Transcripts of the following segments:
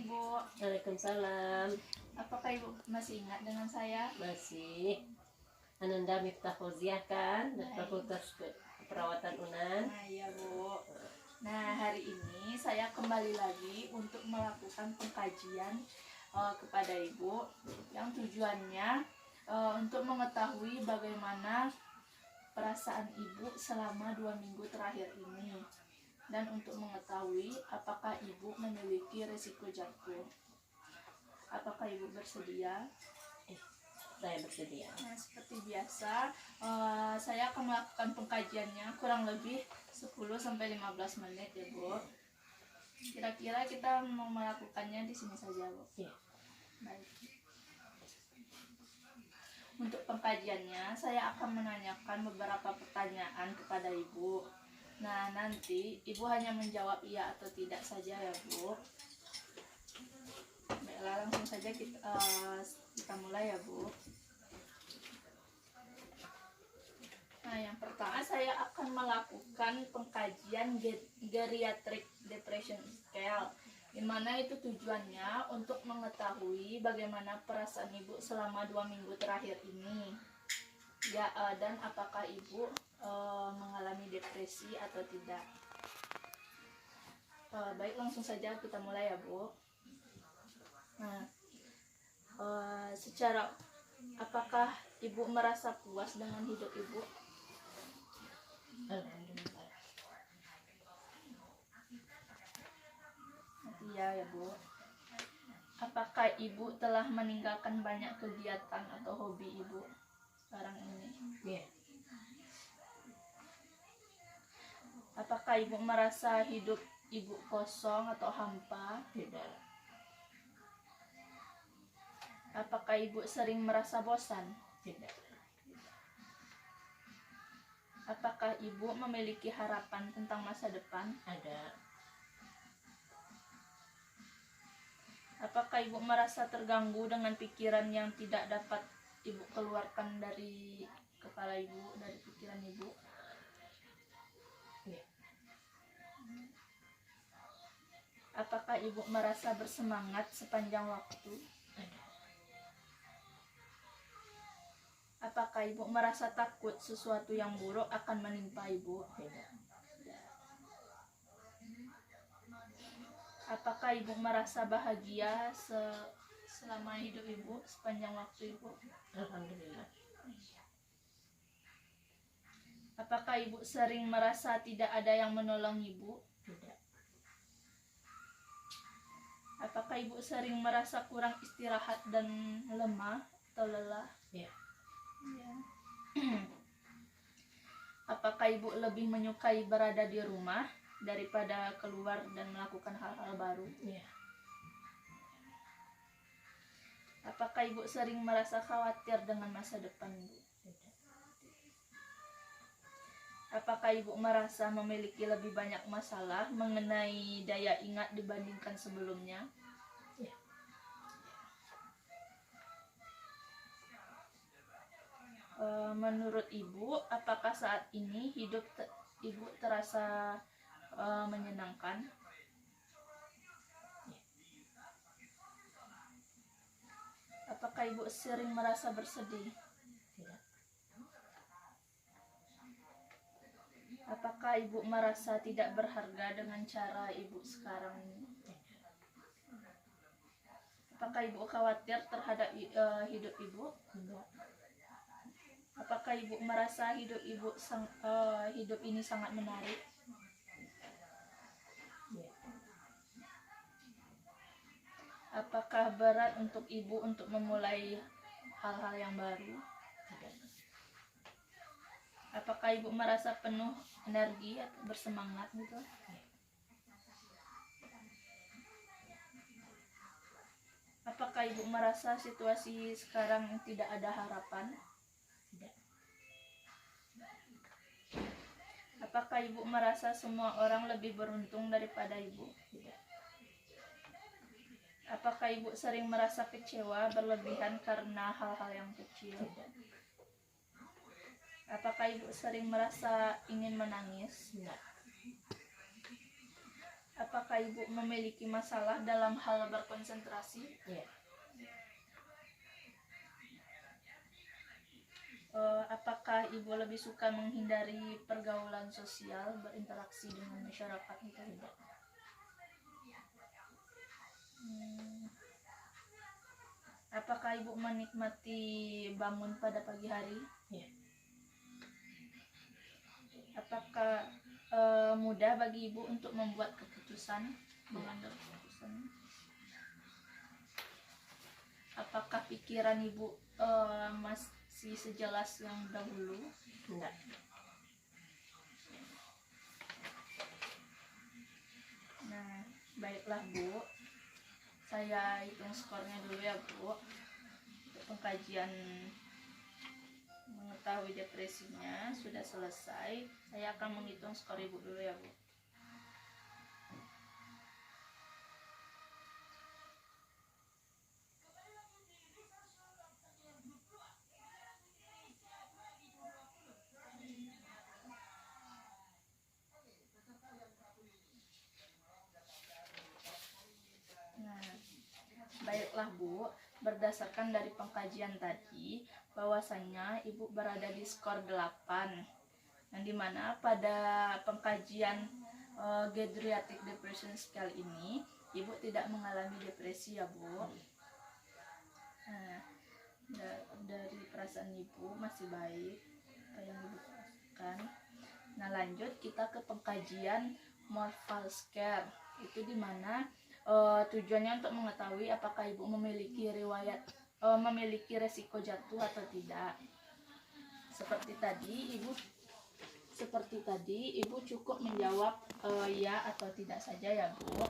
Ibu. Waalaikumsalam. Apakah Ibu masih ingat dengan saya? Masih. Ananda Miftah Fauziah kan, dari Fakultas Keperawatan UNAN. Nah, iya Bu. Nah, hari ini saya kembali lagi untuk melakukan pengkajian kepada Ibu yang tujuannya untuk mengetahui bagaimana perasaan Ibu selama 2 minggu terakhir ini, dan untuk mengetahui apakah Ibu memiliki risiko jantung. Apakah Ibu bersedia? Saya bersedia. Nah, seperti biasa, saya akan melakukan pengkajiannya kurang lebih 10-15 menit ya Bu. Kira-kira kita mau melakukannya di sini saja Bu. Ya. Baik. Untuk pengkajiannya, saya akan menanyakan beberapa pertanyaan kepada Ibu. Nah, nanti Ibu hanya menjawab iya atau tidak saja ya Bu. Baiklah, langsung saja kita mulai ya Bu. Nah, yang pertama saya akan melakukan pengkajian geriatric depression scale, di mana itu tujuannya untuk mengetahui bagaimana perasaan Ibu selama 2 minggu terakhir ini. Ya, dan apakah Ibu mengalami depresi atau tidak. Baik, langsung saja kita mulai ya Bu. Nah, apakah Ibu merasa puas dengan hidup Ibu? Alhamdulillah. Iya ya Bu. Apakah Ibu telah meninggalkan banyak kegiatan atau hobi Ibu sekarang ini? Ya. Apakah Ibu merasa hidup Ibu kosong atau hampa? Tidak. Apakah Ibu sering merasa bosan? Tidak. Apakah Ibu memiliki harapan tentang masa depan? Ada. Apakah Ibu merasa terganggu dengan pikiran yang tidak dapat Ibu keluarkan dari kepala Ibu, dari pikiran Ibu? Ya. Apakah Ibu merasa bersemangat sepanjang waktu? Ada. Apakah Ibu merasa takut sesuatu yang buruk akan menimpa Ibu? Tidak. Apakah Ibu merasa bahagia selama hidup Ibu, sepanjang waktu Ibu? Alhamdulillah. Apakah Ibu sering merasa tidak ada yang menolong Ibu? Tidak. Apakah Ibu sering merasa kurang istirahat dan lemah atau lelah? Ya. Ya. Apakah Ibu lebih menyukai berada di rumah daripada keluar dan melakukan hal-hal baru? Ya. Apakah Ibu sering merasa khawatir dengan masa depan Ibu? Tidak. Apakah Ibu merasa memiliki lebih banyak masalah mengenai daya ingat dibandingkan sebelumnya? Ya. Menurut Ibu, apakah saat ini hidup Ibu terasa menyenangkan? Ya. Apakah Ibu sering merasa bersedih? Tidak. Apakah Ibu merasa tidak berharga dengan cara Ibu sekarang ini? Apakah Ibu khawatir terhadap hidup Ibu? Tidak. Apakah Ibu merasa hidup ini sangat menarik? Ya. Apakah berat untuk Ibu untuk memulai hal-hal yang baru? Tidak. Apakah Ibu merasa penuh energi atau bersemangat gitu? Apakah Ibu merasa situasi sekarang tidak ada harapan? Tidak. Apakah Ibu merasa semua orang lebih beruntung daripada Ibu? Tidak. Apakah Ibu sering merasa kecewa berlebihan karena hal-hal yang kecil? Tidak. Apakah Ibu sering merasa ingin menangis? Tidak. apakah Ibu memiliki masalah dalam hal berkonsentrasi? Ya. Apakah Ibu lebih suka menghindari pergaulan sosial, berinteraksi dengan masyarakat itu tidak? Apakah Ibu menikmati bangun pada pagi hari? Ya. Apakah mudah bagi Ibu untuk membuat keputusan, mengambil keputusan? Apakah pikiran Ibu masih sejelas yang dahulu? Enggak. Nah, baiklah Bu, saya hitung skornya dulu ya Bu. Untuk pengkajian mengetahui depresinya sudah selesai. Saya akan menghitung skor Ibu dulu ya Bu. Nah, baiklah Bu, berdasarkan dari pengkajian tadi bahwasannya Ibu berada di skor 8, yang dimana pada pengkajian geriatric depression scale ini Ibu tidak mengalami depresi ya Bu. Nah, dari perasaan Ibu masih baik apa yang Ibu rasakan. Nah, lanjut kita ke pengkajian Morphal Scale. Itu dimana tujuannya untuk mengetahui apakah Ibu memiliki riwayat memiliki resiko jatuh atau tidak. Seperti tadi Ibu cukup menjawab ya atau tidak saja ya Bu.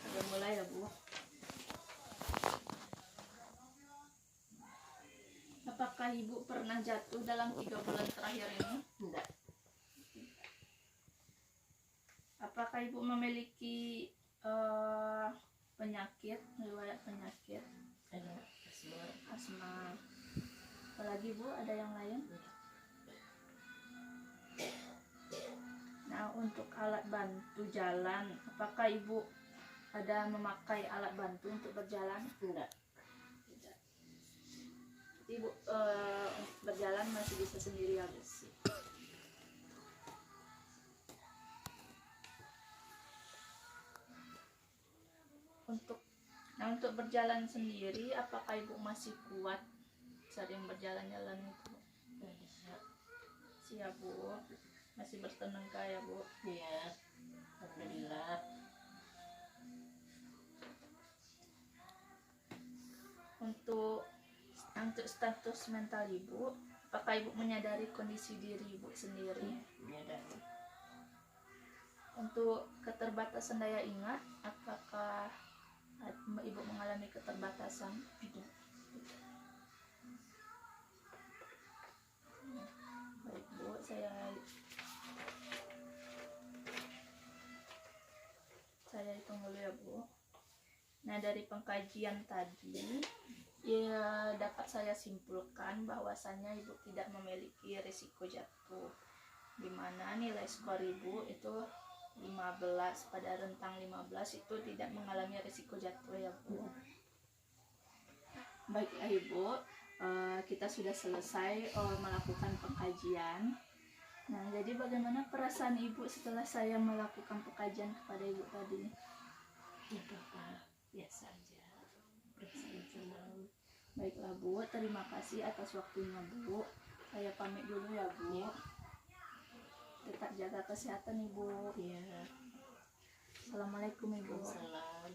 Sudah mulai ya Bu. Apakah Ibu pernah jatuh dalam 3 bulan terakhir ini? Enggak. Apakah Ibu memiliki penyakit, riwayat penyakit? Ada Asma. Apalagi Bu, ada yang lain? Nah, untuk alat bantu jalan, apakah Ibu ada memakai alat bantu untuk berjalan? enggak. Tidak. Ibu berjalan masih bisa sendiri ya Bu? Untuk berjalan sendiri, apakah Ibu masih kuat sering berjalan-jalan itu? Siap Bu, masih bertenaga ya Bu? Iya. Alhamdulillah. Untuk status mental Ibu, apakah Ibu menyadari kondisi diri Ibu sendiri? Menyadari. Untuk keterbatasan daya ingat, apakah Ibu mengalami keterbatasan? Tidak. Baik Bu, saya hitung dulu ya Bu. Nah, dari pengkajian tadi ya dapat saya simpulkan bahwasannya Ibu tidak memiliki risiko jatuh, di mana nilai skor Ibu itu 15, pada rentang 15 itu tidak mengalami risiko jatuh ya Bu. Baiklah Ibu, kita sudah selesai melakukan pengkajian. Nah, jadi bagaimana perasaan Ibu setelah saya melakukan pengkajian kepada Ibu tadi? Tidak apa-apa, biasa aja. Perasaan senang. Baiklah Bu, terima kasih atas waktunya Bu. Saya pamit dulu ya Bu. Ya. Tetap jaga kesehatan Ibu. Iya. Assalamualaikum Ibu. Waalaikumsalam.